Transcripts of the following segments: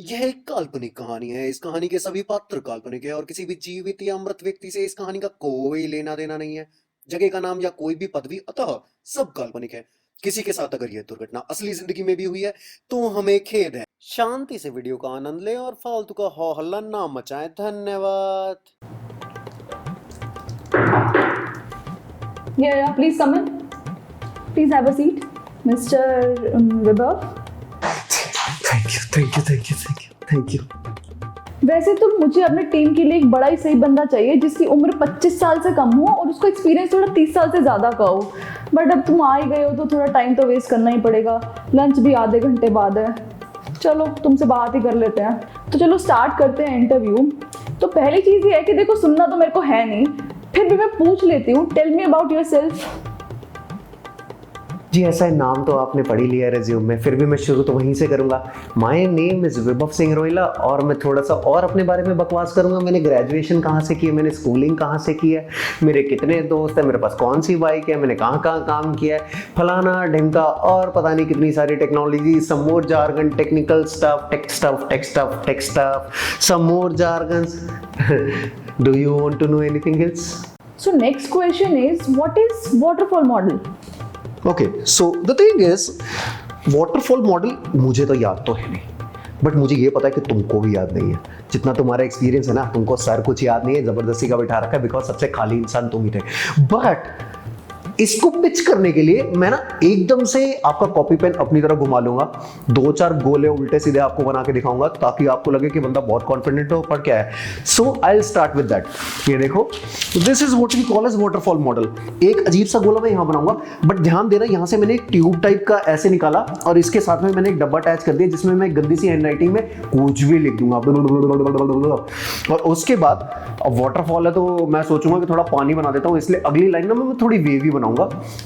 यह एक काल्पनिक कहानी है। इस कहानी के सभी पात्र काल्पनिक है और किसी भी जीवित या मृत व्यक्ति से इस कहानी का कोई लेना देना नहीं है। जगह का नाम या कोई भी पदवी, अतः सब काल्पनिक है। किसी के साथ अगर यह दुर्घटना असली जिंदगी में भी हुई है तो हमें खेद है। शांति से वीडियो का आनंद लें और फालतू का हो हल्ला ना मचाएं। धन्यवाद। Yeah, please come in. Please have a seat, Mr. Vibhav. Thank you. वैसे तो मुझे अपने टीम के लिए एक बड़ा ही सही बंदा चाहिए जिसकी उम्र 25 साल से कम हो और उसको एक्सपीरियंस थोड़ा 30 साल से ज़्यादा का हो। बट अब तुम आ ही गए हो तो थोड़ा टाइम तो वेस्ट करना ही पड़ेगा। लंच भी आधे घंटे बाद है। चलो तुमसे बात ही कर लेते हैं। तो चलो स्टार्ट करते हैं इंटरव्यू। तो पहली चीज़ ये है कि देखो, सुनना तो मेरे को है नहीं, फिर भी मैं पूछ लेती हूँ। Tell me about yourself. जी, ऐसा है, नाम तो आपने पढ़ ही लिया रेज्यूम में, फिर भी मैं शुरू तो वहीं से करूंगा। माय नेम इज विभव सिंह रोहिला और मैं थोड़ा सा और अपने बारे में बकवास करूंगा। मैंने ग्रेजुएशन कहाँ से की है, मैंने स्कूलिंग कहाँ से की है, मेरे कितने दोस्त हैं, मेरे पास कौन सी बाइक है, मैंने कहाँ कहाँ काम किया है, फलाना ढिमका और पता नहीं कितनी सारी technology, some more jargon, technical stuff, tech stuff, some more jargons. Do you want to know anything else? So next question is, what is waterfall model? Okay, so the thing is, waterfall model मुझे तो याद तो है नहीं, but मुझे ये पता है कि तुमको भी याद नहीं है। जितना तुम्हारा एक्सपीरियंस है ना, तुमको सर कुछ याद नहीं है, जबरदस्ती का बिठा रखा है, बिकॉज सबसे खाली इंसान तुम ही थे। बट इसको पिच करने के लिए मैं ना एकदम से आपका कॉपी पेन अपनी तरफ घुमा लूंगा, 2-4 गोले उल्टे सीधे आपको बना के दिखाऊंगा ताकि आपको लगे कि बंदा बहुत कॉन्फिडेंट हो। पर क्या है, so I will start with that. ये देखो, this is what we call as waterfall model. एक अजीब सा गोला मैं यहां बनाऊंगा, बट ध्यान देना, यहां से मैंने एक ट्यूब टाइप का ऐसे निकाला और इसके साथ में मैंने एक डब्बा अटैच कर दिया जिसमें मैं गंदी सी हैंडराइटिंग में कुछ भी लिख दूंगा। और उसके बाद, अब वाटरफॉल है तो मैं सोचूंगा कि थोड़ा पानी बना देता हूं, इसलिए अगली लाइन में मैं थोड़ी वेवी बनाऊंगा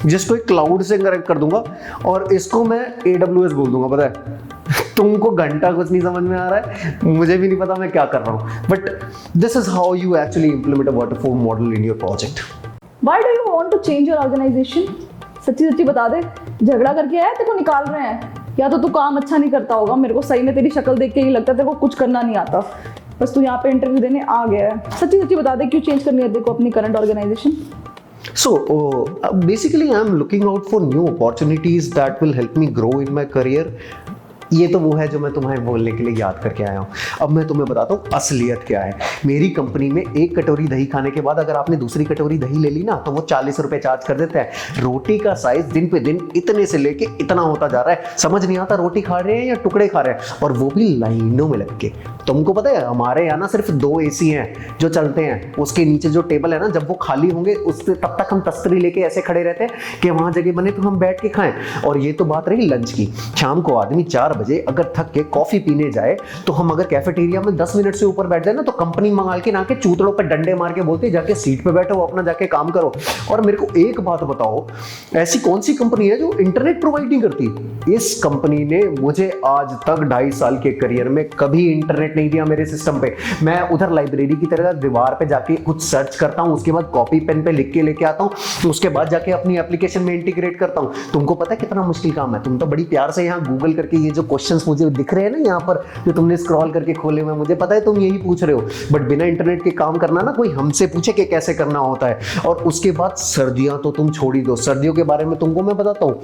जिसको एक क्लाउड से कनेक्ट कर दूंगा और इसको मैं AWS बोल दूंगा। पता है तुमको घंटा कुछ नहीं समझ में आ रहा है, मुझे भी नहीं पता मैं क्या कर रहा हूं, but this is how you actually implement a waterfall model in your project. Why do you want to change your organization? सच्ची सच्ची बता दे, झगड़ा करके आया तेरे को निकाल रहे हैं, या तो तू काम अच्छा नहीं करता होगा। मेरे को सही में तेरी शक्ल देख के ही लगता है तेरे को कुछ करना नहीं आता, बस तू यहाँ पे इंटरव्यू देने आ गया है। सच्ची सच्ची बता दे, क्यों चेंज करनी है तेरे को अपनी current organisation? So, basically, I'm looking out for new opportunities that will help me grow in my career. ये तो वो है जो मैं तुम्हें बोलने के लिए याद करके आया हूँ। अब मैं तुम्हें बताता हूँ असलियत क्या है। मेरी कंपनी में एक कटोरी दही खाने के बाद अगर आपने दूसरी कटोरी दही ले ली ना, तो वो 40 रुपए चार्ज कर देते हैं। रोटी का साइज दिन पे दिन इतने से लेके इतना होता जा रहा है, समझ नहीं आता रोटी खा रहे हैं या टुकड़े खा रहे हैं, और वो भी लाइनों में लग के। तुमको पता है हमारे यहाँ ना सिर्फ 2 AC हैं जो चलते हैं, उसके नीचे जो टेबल है ना, जब वो खाली होंगे उस पर तब तक हम तस्तरी लेके ऐसे खड़े रहते हैं कि वहां जगह बने तो हम बैठ के खाएं। और ये तो बात रही लंच की। शाम को आदमी 4 बजे अगर थक के कॉफी पीने जाए तो हम अगर कैफेटेरिया में 10 मिनट से ऊपर बैठ जाए ना, तो कंपनी मंगा के ना के चूतड़ों पे डंडे मार के बोलते जाके सीट पे बैठो, अपना जाके काम करो। और मेरे को एक बात बताओ, ऐसी कौन सी कंपनी है जो इंटरनेट प्रोवाइड नहीं करती? इस कंपनी ने मुझे आज तक 2.5 साल के करियर में कभी इंटरनेट नहीं दिया मेरे सिस्टम पे। मैं उधर लाइब्रेरी की तरह दीवार पे जाके कुछ सर्च करता हूँ, उसके बाद कॉपी पेन पे लिख के लेके आता हूँ, उसके बाद जाके अपनी एप्लीकेशन में इंटीग्रेट करता हूँ। तुमको पता है कितना मुश्किल काम है? तुम तो बड़ी प्यार से यहाँ गूगल करके ये जो क्वेश्चंस मुझे दिख रहे हैं ना यहाँ पर, जो तुमने स्क्रॉल करके खोले हुए, मुझे पता है तुम यही पूछ रहे हो। बट बिना इंटरनेट के काम करना ना, कोई हमसे पूछे कि कैसे करना होता है। और उसके बाद सर्दियां तो तुम छोड़ ही दो। सर्दियों के बारे में तुमको मैं बताता हूँ।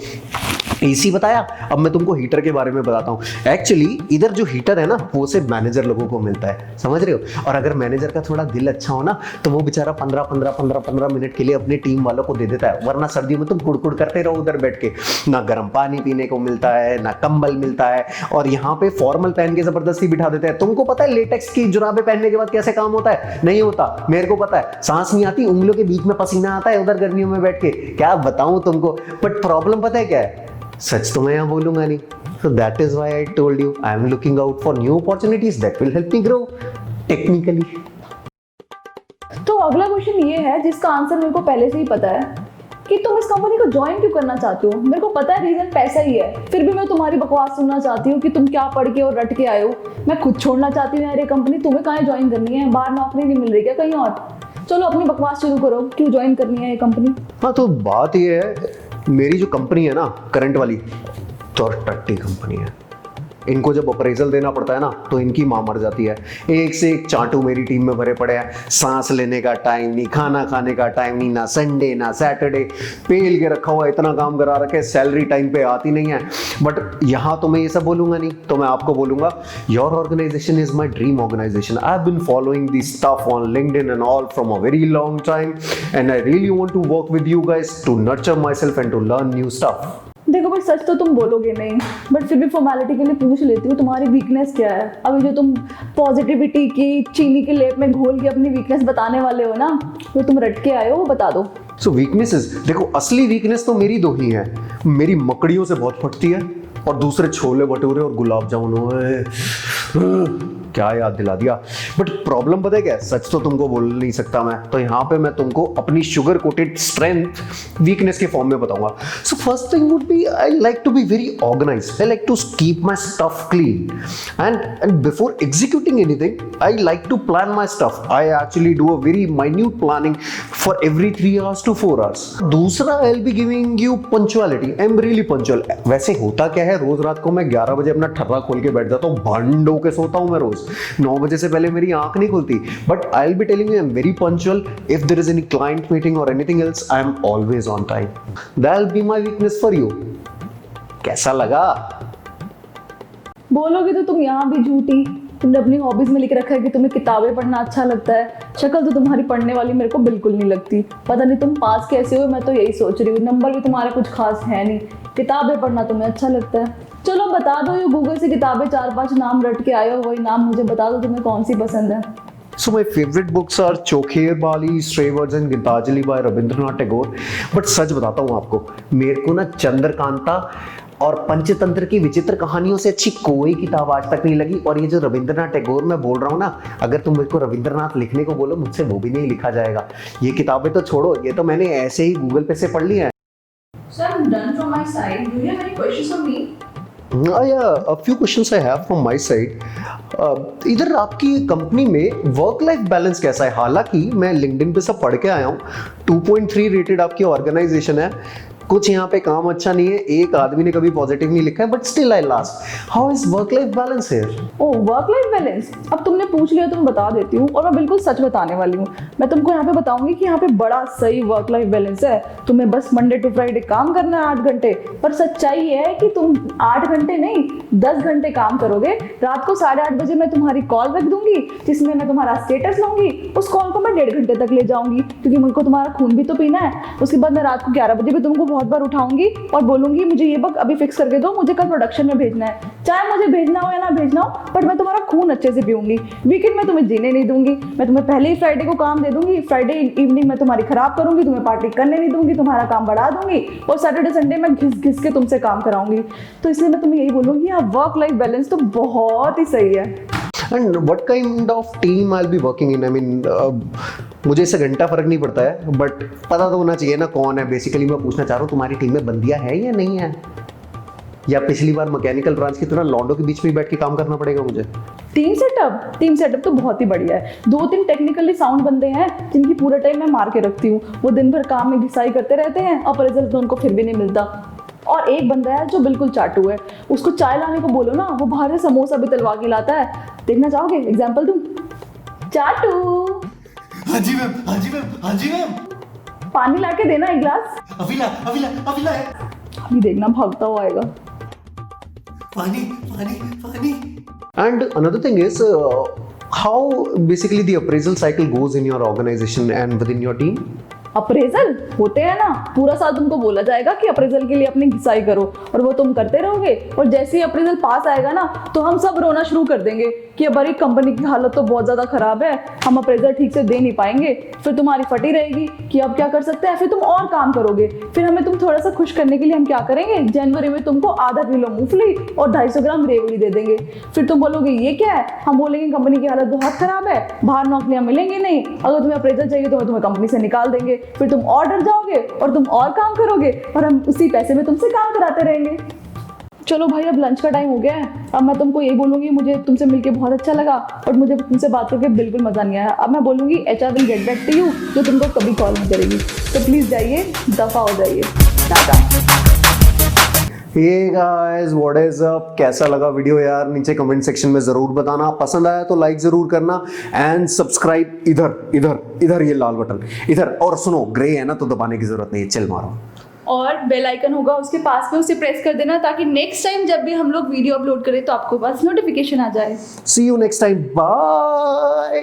AC बताया, अब मैं तुमको हीटर के बारे में बताता हूँ। एक्चुअली इधर जो हीटर है ना, वो सिर्फ मैनेजर लोगों को मिलता है, समझ रहे हो? और अगर मैनेजर का थोड़ा दिल अच्छा हो ना, तो वो बेचारा 15 मिनट के लिए अपनी टीम वालों को दे देता है। वरना सर्दियों में तुम कुड़कुड़ करते रहो उधर बैठ के, ना गर्म पानी पीने को मिलता है, ना कंबल मिलता है, और यहाँ पे फॉर्मल पहन के जबरदस्ती बिठा देते हैं। तुमको पता है लेटेक्स की जुराबें पहनने के बाद कैसे काम होता है? नहीं होता, मेरे को पता है। सांस नहीं आती, उंगलियों के बीच में पसीना आता है उधर गर्मियों में बैठ के, क्या बताऊं तुमको। बट प्रॉब्लम पता है क्या है? सच तो मैं यहाँ बोलूंगा नहीं। So that is why I told you I am looking out for new opportunities that will help me grow technically. तो अगला क्वेश्चन ये है जिसका आंसर मेरे को पहले से ही पता है कि तुम इस कंपनी को ज्वाइन क्यों करना चाहते हो। मेरे को पता है रीजन पैसा ही है, फिर भी मैं तुम्हारी बकवास सुनना चाहती हूँ कि तुम क्या पढ़ के और रट के आए हो। मैं खुद छोड़ना चाहती हूँ यार ये कंपनी। तुम्हें कहाँ ज्वाइन करनी है? बाहर नौकरी नहीं मिल रही क्या कहीं और? चलो अपनी बकवास शुरू करो, क्यों ज्वाइन करनी है ये कंपनी? हाँ, तो बात ये है, मेरी जो कंपनी है ना करंट वाली, तो टट्टी कंपनी है। इनको जब अप्रेजल देना पड़ता है ना तो इनकी माँ मर जाती है। एक से एक चाटू मेरी टीम में भरे पड़े हैं, सांस लेने का टाइम नहीं, खाना खाने का टाइम नहीं, ना संडे ना सैटरडे, पेल के रखा हुआ, इतना काम करा रखे, सैलरी टाइम पे आती नहीं है। बट यहाँ तो मैं ये सब बोलूंगा नहीं, तो मैं आपको बोलूंगा your organisation is my dream organisation. I have been following this stuff on LinkedIn and all from a very long time and I really want to work with you guys to nurture myself and to learn new stuff. देखो भाई, सच तो तुम बोलोगे नहीं, but फिर भी formality के लिए पूछ लेती हूँ, तुम्हारी वीकनेस क्या है? अभी जो तुम पॉजिटिविटी की चीनी के लेप में घोल के अपनी वीकनेस बताने वाले हो ना, जो तुम रट के आए हो वो बता दो। सो वीकनेसेस, देखो असली वीकनेस तो मेरी दो ही है, मेरी मकड़ियों से बहुत फटती है और दूसरे छोले भटूरे और गुलाब जामुन। ओए क्या याद दिला दिया। बट प्रॉब्लम पता है क्या है? सच तो तुमको बोल नहीं सकता मैं, तो यहाँ पे मैं तुमको अपनी शुगर कोटेड स्ट्रेंथ वीकनेस के फॉर्म में बताऊंगा। So first thing would be I like to be very organised, I like to keep my stuff clean and before executing anything I like to plan my stuff. I actually do a very minute planning for every 3 hours to 4 hours। दूसरा I will be giving you punctuality, I am really punctual. वैसे होता क्या है, रोज रात को मैं 11 बजे अपना ठर्रा खोल के बैठ जाता हूँ, भंडो के सोता हूँ मैं रोज, 9 बजे से पहले मेरी आंख नहीं खुलती। But I will be telling you I am very punctual. If there is any client meeting और anything else, I am always on time. That will be my weakness for you. कैसा लगा? बोलोगे तो तुम यहाँ भी झूठी। तुमने अपनी हॉबीज में लिख रखा है कि तुम्हें किताबें पढ़ना अच्छा लगता है, शक्ल तो तुम्हारी पढ़ने वाली मेरे को बिल्कुल नहीं लगती। पता नहीं तुम पास कैसे हुए, मैं तो यही सोच रही हूँ। नंबर भी तुम्हारे कुछ खास है नहीं, किताबें पढ़ना तुम्हें अच्छा लगता है। चलो बता दो, ये गूगल से किताबें 4-5 नाम रट के आए हो, वही नाम मुझे बता दो तुम्हें कौन सी पसंद है। So my favorite books are Chokher Bali, Stray Words and Gitanjali by Rabindranath Tagore. But सच बताता हूँ आपको, मेरे को ना चंद्रकांता और पंचतंत्र की विचित्र कहानियों से अच्छी कोई किताब आज तक नहीं लगी। और ये जो रविंद्रनाथ टैगोर मैं बोल रहा हूँ ना, अगर तुम मेरे को रविंद्रनाथ लिखने को बोलो, मुझसे वो भी नहीं लिखा जाएगा। ये किताबें तो छोड़ो, ये तो मैंने ऐसे ही गूगल पे से पढ़ ली है। Sir, I'm done from my side. Do you have any questions for me? Yeah, a few questions I have from my side. इधर आपकी कंपनी में वर्क लाइफ बैलेंस कैसा है? हालांकि मैं लिंक्डइन पे सब पढ़ के आया हूँ, 2.3 रेटेड आपकी ऑर्गेनाइजेशन है, कुछ यहाँ पे काम अच्छा नहीं है, एक आदमी ने कभी पॉजिटिव नहीं लिखा है, but still I last. How is work life balance here? Oh, work life balance. अब तुमने पूछ लिया तो मैं बता देती हूँ, और मैं बिल्कुल सच बताने वाली हूँ। मैं तुमको यहाँ पे बताऊंगी कि यहाँ पे बड़ा सही वर्क लाइफ बैलेंस है। तुम्हें बस मंडे टू फ्राइडे काम करना है 8 घंटे, पर सच्चाई है कि तुम 8 घंटे नहीं 10 घंटे काम करोगे। रात को 8:30 बजे मैं तुम्हारी कॉल रख दूंगी, जिसमें मैं तुम्हारा स्टेटस लूंगी। उस कॉल को मैं 1.5 घंटे तक ले जाऊंगी, क्योंकि मुझको तुम्हारा खून भी तो पीना है। उसके बाद मैं रात को 11 बजे भी तुमको बहुत बार उठाऊंगी और बोलूंगी मुझे ये बग अभी फिक्स करके दो, मुझे कल प्रोडक्शन में भेजना है। चाहे मुझे भेजना हो या ना भेजना हो, बट मैं तुम्हारा खून अच्छे से पीऊंगी। वीकेंड में तुम्हें जीने नहीं दूंगी, मैं तुम्हें पहले ही फ्राइडे को काम दे दूंगी। फ्राइडे इवनिंग में तुम्हारी खराब करूंगी, तुम्हें पार्टी करने नहीं दूंगी, तुम्हारा काम बढ़ा दूंगी, और सैटरडे संडे में घिस घिस के तुमसे काम कराऊंगी। तो इसलिए मैं तुम्हें यही बोलूंगी, हाँ वर्क लाइफ बैलेंस तो बहुत ही सही है। And what kind of team I'll be working in? I mean, मुझे इससे घंटा फर्क नहीं पड़ता है, बट पता तो होना चाहिए ना कौन है। बेसिकली मैं पूछना चाह रहा हूँ, तुम्हारी टीम में बंदियां है या नहीं है, या पिछली बार मैकेनिकल ब्रांच की तरह लॉन्डो के बीच में बैठ के काम करना पड़ेगा मुझे? टीम सेटअप तो बहुत ही बढ़िया है। 2-3 टेक्निकली साउंड बंदे हैं जिनकी पूरा टाइम मैं मार के रखती हूँ। वो दिन भर काम में घिसाई करते रहते हैं और रिजल्ट तो उनको फिर भी नहीं मिलता। और एक बंदा है जो बिल्कुल चाटू है, उसको चाय लाने को बोलो ना, वो बाहर से समोसा भी तलवा के लाता है। देखना चाहोगे? एग्जाम्पल दूं? चाटू, हाँ जी मैम, हाँ जी मैम, हाँ जी मैम। पानी ला के देना 1 गिलास। अभी ला है। अभी देखना भागता हुआ आएगा। पानी। And another thing is, how basically the appraisal cycle goes in your organization and within your team? Appraisal होते हैं ना, पूरा साल तुमको बोला जाएगा कि अप्रेजल के लिए अपनी घिसाई करो, और वो तुम करते रहोगे। और जैसे ही अप्रेजल पास आएगा ना, तो हम सब रोना शुरू कर देंगे कि अब अरे कंपनी की हालत तो बहुत ज्यादा खराब है, हम अप्रेजल ठीक से दे नहीं पाएंगे। फिर तुम्हारी फटी रहेगी कि अब क्या कर सकते हैं, फिर तुम और काम करोगे। फिर हमें तुम थोड़ा सा खुश करने के लिए हम क्या करेंगे, जनवरी में तुमको आधा किलो मूंगफली और 250 ग्राम रेवड़ी दे देंगे। फिर तुम बोलोगे ये क्या है, हम बोलेंगे कंपनी की हालत बहुत खराब है, बाहर नौकरियां मिलेंगी नहीं, अगर तुम्हें अप्रेजल चाहिए तो तुम्हें कंपनी से निकाल देंगे। फिर तुम और डर जाओगे और तुम और काम करोगे, और हम उसी पैसे में तुमसे काम कराते रहेंगे। चलो भाई, अब लंच का टाइम हो गया है। अब मैं तुमको यही बोलूंगी, मुझे तुमसे मिलके बहुत अच्छा लगा, और मुझे तुमसे बात करके बिल्कुल मजा नहीं आया। अब मैं बोलूंगी HR will get back to you, जो तुमको कभी कॉल नहीं करेगी। तो प्लीज जाइए, दफा हो जाइए। Tata. Hey guys what is up, कैसा लगा वीडियो यार, नीचे कमेंट सेक्शन में जरूर बताना। पसंद आया तो लाइक जरूर करना एंड सब्सक्राइब इधर इधर इधर, ये लाल बटन इधर, और सुनो ग्रे है ना तो दबाने की जरूरत नहीं है, चिल मारो। और बेल आइकन होगा उसके पास में, उसे प्रेस कर देना ताकि नेक्स्ट टाइम जब भी हम लोग वीडियो अपलोड करें तो आपको पास नोटिफिकेशन आ जाए। सी यू नेक्स्ट टाइम, बाय।